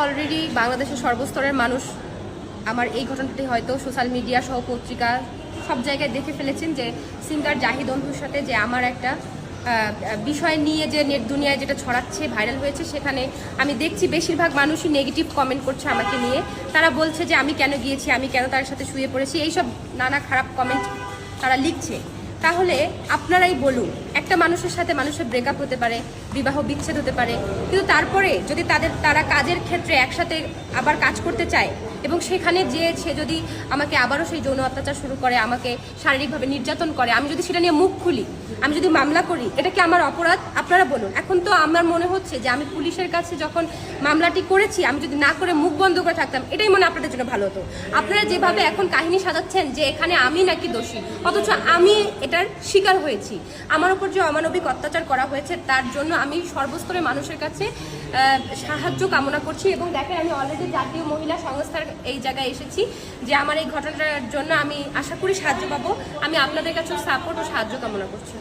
Already বাংলাদেশের সর্বস্তরের মানুষ আমার এই ঘটনাটি হয়তো সোশ্যাল মিডিয়া সহ পত্রিকা সব জায়গায় দেখে ফেলেছেন যে সিঙ্গার জাহিদ অন্ধুর সাথে যে আমার একটা বিষয় নিয়ে যে নেট দুনিয়ায় যেটা ছড়াচ্ছে ভাইরাল হয়েছে, সেখানে আমি দেখছি বেশিরভাগ মানুষই নেগেটিভ কমেন্ট করছে আমাকে নিয়ে। তারা বলছে যে আমি কেন গিয়েছি, আমি কেন তার সাথে শুয়ে পড়েছি, এইসব নানা খারাপ কমেন্ট তারা লিখছে। তাহলে আপনারাই বলুন, একটা মানুষের সাথে মানুষের ব্রেকআপ হতে পারে, বিবাহ বিচ্ছেদ হতে পারে, কিন্তু তারপরে যদি তারা কাজের ক্ষেত্রে একসাথে আবার কাজ করতে চায় এবং সেখানে সে যদি আমাকে আবারও সেই যৌন অত্যাচার শুরু করে, আমাকে শারীরিকভাবে নির্যাতন করে, আমি যদি সেটা নিয়ে মুখ খুলি, আমি যদি মামলা করি, এটা কি আমার অপরাধ? আপনারা বলুন। এখন তো আমার মনে হচ্ছে যে আমি পুলিশের কাছে যখন মামলাটি করেছি, আমি যদি না করে মুখ বন্ধ করে থাকতাম, এটাই মনে আপনাদের জন্য ভালো হতো। আপনারা যেভাবে এখন কাহিনী সাজাচ্ছেন যে এখানে আমি নাকি দোষী, অথচ আমি এটার শিকার হয়েছি। আমার উপর যে অমানবিক অত্যাচার করা হয়েছে তার জন্য আমি সর্বস্তরের মানুষের কাছে সাহায্য কামনা করছি। এবং দেখেন, আমি অলরেডি জাতীয় মহিলা সংস্থার এই জায়গায় এসেছি যে আমার এই ঘটনাটার জন্য আমি আশা করি সাহায্য পাবো। আমি আপনাদের কাছেও সাপোর্ট ও সাহায্য কামনা করছি।